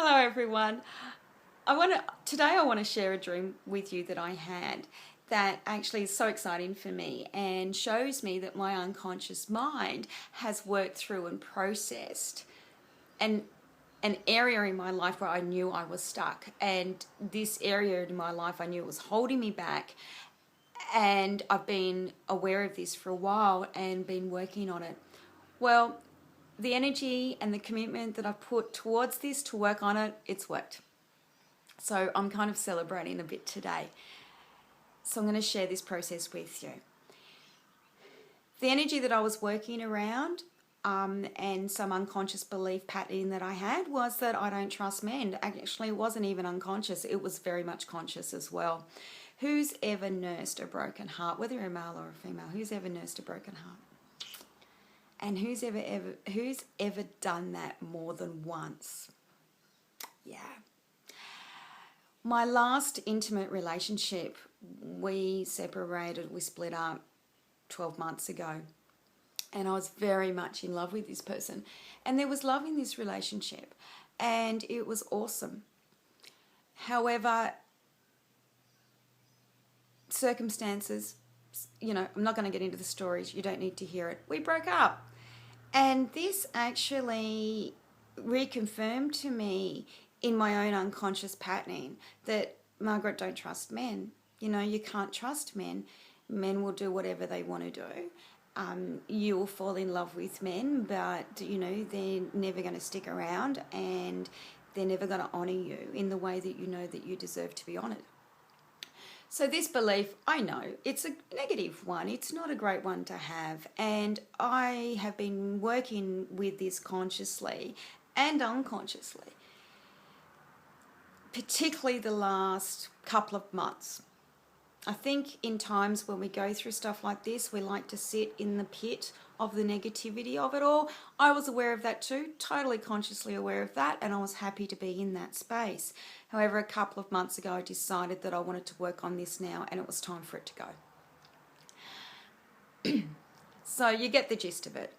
Hello everyone. Today I want to share a dream with you that I had that actually is so exciting for me and shows me that my unconscious mind has worked through and processed an an area in my life where I knew I was stuck, and this area in my life I knew was holding me back, and I've been aware of this for a while and been working on it. Well, the energy and the commitment that I've put towards this to work on it, it's worked. So I'm kind of celebrating a bit today. So I'm going to share this process with you. The energy that I was working around and some unconscious belief pattern that I had was that I don't trust men. Actually, it wasn't even unconscious. It was very much conscious as well. Who's ever nursed a broken heart, whether you're a male or a female, who's ever nursed a broken heart? And who's ever done that more than once? Yeah. My last intimate relationship, we split up 12 months ago. And I was very much in love with this person. And there was love in this relationship. And it was awesome. However, circumstances, I'm not going to get into the stories. You don't need to hear it. We broke up. And this actually reconfirmed to me in my own unconscious patterning that, Margaret, don't trust men. You can't trust men. Men will do whatever they want to do. You will fall in love with men, but, they're never going to stick around and they're never going to honour you in the way that you know that you deserve to be honoured. So this belief, I know, it's a negative one. It's not a great one to have. And I have been working with this consciously and unconsciously, particularly the last couple of months. I think in times when we go through stuff like this, we like to sit in the pit of the negativity of it all. I was aware of that too, totally consciously aware of that, and I was happy to be in that space. However, a couple of months ago, I decided that I wanted to work on this now, and it was time for it to go. So you get the gist of it.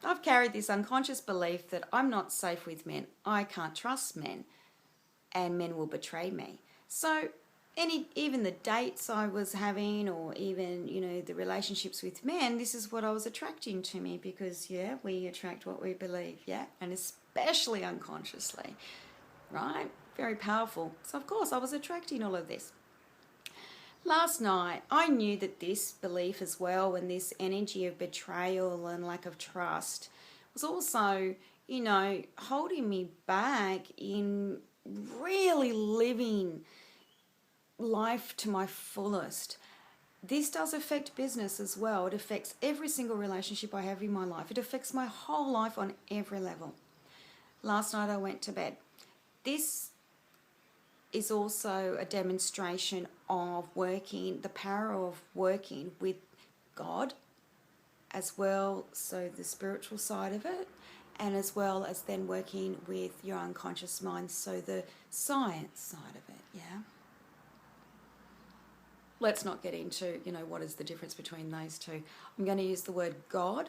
I've carried this unconscious belief that I'm not safe with men, I can't trust men, and men will betray me. So even the dates I was having, or even, the relationships with men, this is what I was attracting to me, because, we attract what we believe, and especially unconsciously, right? Very powerful. So, of course, I was attracting all of this. Last night, I knew that this belief as well, and this energy of betrayal and lack of trust, was also, holding me back in really living life to my fullest. This does affect business as well. It affects every single relationship I have in my life. It affects my whole life on every level. Last night I went to bed. This is also a demonstration of the power of working with God, as well, so the spiritual side of it, and as well as then working with your unconscious mind, so the science side of it, Let's not get into, what is the difference between those two. I'm going to use the word God.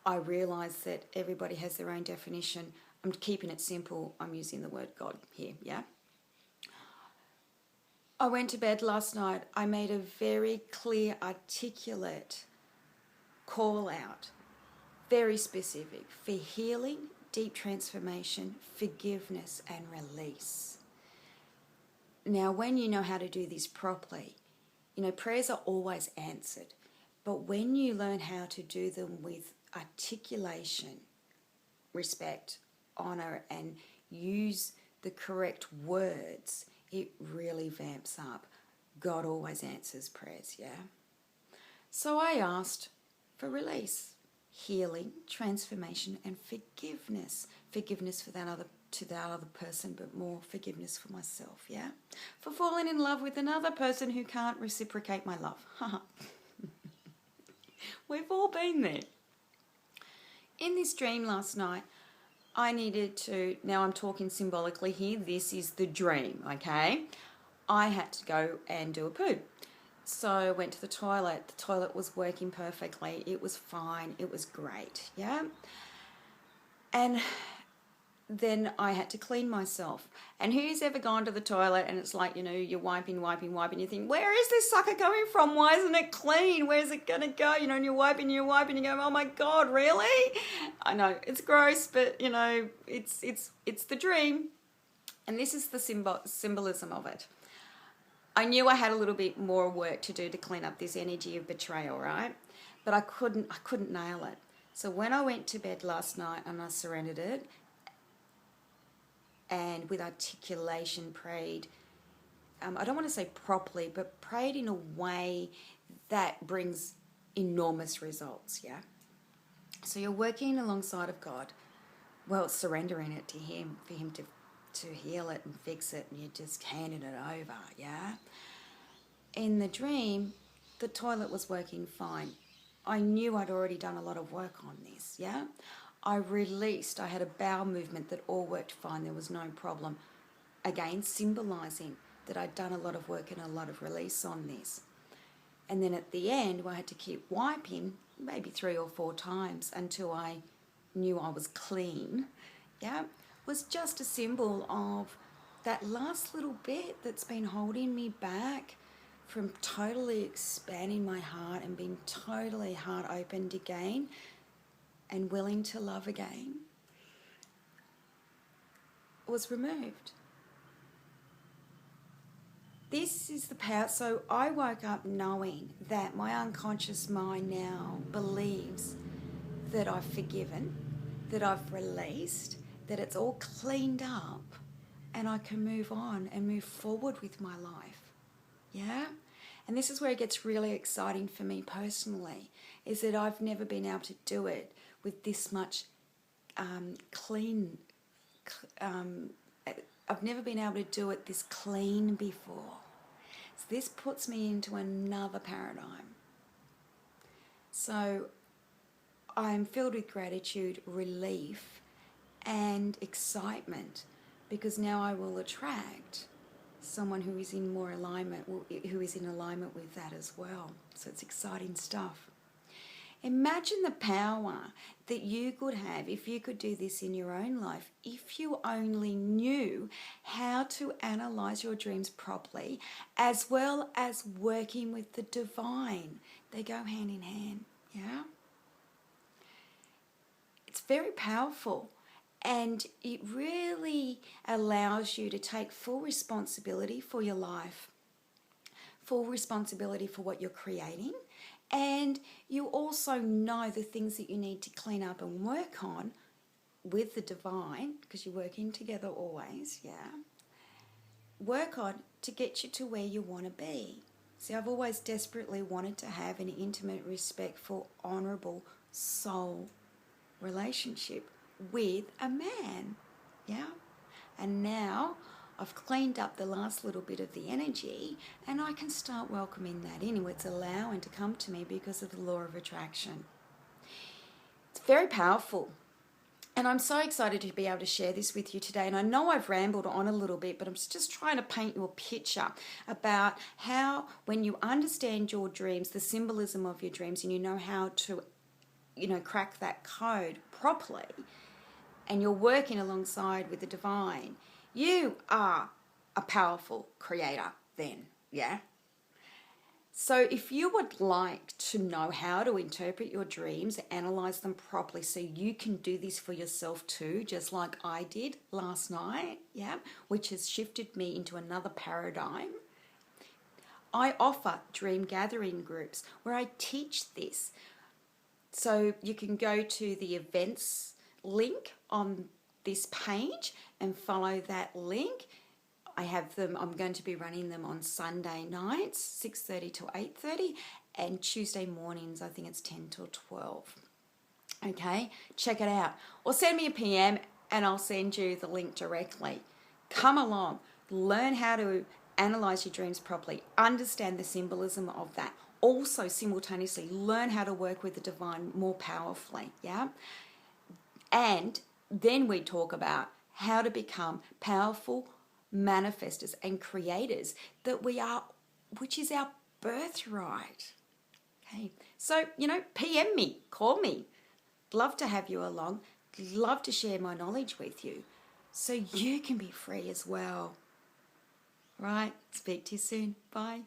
I realise that everybody has their own definition. I'm keeping it simple. I'm using the word God here, I went to bed last night. I made a very clear, articulate call out, very specific, for healing, deep transformation, forgiveness, and release. Now, when you know how to do this properly, prayers are always answered. But when you learn how to do them with articulation, respect, honour, and use the correct words, it really vamps up. God always answers prayers, So I asked for release, healing, transformation, and forgiveness. Forgiveness for that other person, but more forgiveness for myself, for falling in love with another person who can't reciprocate my love. We've all been there. In this dream last night, I needed to, now I'm talking symbolically here, this is the dream, okay? I had to go and do a poo. So I went to the toilet. The toilet was working perfectly. It was fine. It was great, And then I had to clean myself. And who's ever gone to the toilet and it's like, you're wiping, you think, where is this sucker coming from? Why isn't it clean? Where's it going to go? And you're wiping, you go, oh my God, really? I know, it's gross, but it's the dream. And this is the symbolism of it. I knew I had a little bit more work to do to clean up this energy of betrayal, right? But I couldn't nail it. So when I went to bed last night and I surrendered it, and with articulation prayed, I don't want to say properly, but prayed in a way that brings enormous results, yeah? So you're working alongside of God, well, surrendering it to Him, for Him to heal it and fix it, and you're just handing it over, yeah? In the dream, the toilet was working fine. I knew I'd already done a lot of work on this, yeah? I released, I had a bowel movement that all worked fine, there was no problem. Again, symbolising that I'd done a lot of work and a lot of release on this. And then at the end, I had to keep wiping maybe 3 or 4 times until I knew I was clean, yeah? Was just a symbol of that last little bit that's been holding me back from totally expanding my heart and being totally heart opened again and willing to love again, was removed. This is the power. So I woke up knowing that my unconscious mind now believes that I've forgiven, that I've released, that it's all cleaned up, and I can move on and move forward with my life. Yeah? And this is where it gets really exciting for me personally, is that I've never been able to do it with this much clean. I've never been able to do it this clean before. So this puts me into another paradigm. So I'm filled with gratitude, relief, and excitement, because now I will attract someone who is in more alignment, who is in alignment with that as well. So it's exciting stuff. Imagine the power that you could have if you could do this in your own life, if you only knew how to analyze your dreams properly, as well as working with the divine. They go hand in hand, yeah? It's very powerful. And it really allows you to take full responsibility for your life, full responsibility for what you're creating, and you also know the things that you need to clean up and work on with the divine, because you're working together always, yeah? Work on to get you to where you want to be. See, I've always desperately wanted to have an intimate, respectful, honourable soul relationship with a man, yeah? And now I've cleaned up the last little bit of the energy and I can start welcoming that in. It's allowing to come to me because of the law of attraction. It's very powerful. And I'm so excited to be able to share this with you today. And I know I've rambled on a little bit, but I'm just trying to paint you a picture about how, when you understand your dreams, the symbolism of your dreams, and you know how to, crack that code properly, and you're working alongside with the divine, you are a powerful creator then, yeah? So if you would like to know how to interpret your dreams, analyze them properly so you can do this for yourself too, just like I did last night, yeah, which has shifted me into another paradigm, I offer dream gathering groups where I teach this. So you can go to the events link on this page and follow that link. I have them, I'm going to be running them on Sunday nights, 6:30 to 8:30, and Tuesday mornings, I think it's 10 till 12. Okay, check it out. Or send me a PM and I'll send you the link directly. Come along, learn how to analyze your dreams properly, understand the symbolism of that. Also, simultaneously, learn how to work with the divine more powerfully, yeah? And then we talk about how to become powerful manifestors and creators that we are, which is our birthright. Okay, so, PM me, call me. Love to have you along, love to share my knowledge with you. so you can be free as well. Right? Speak to you soon. Bye.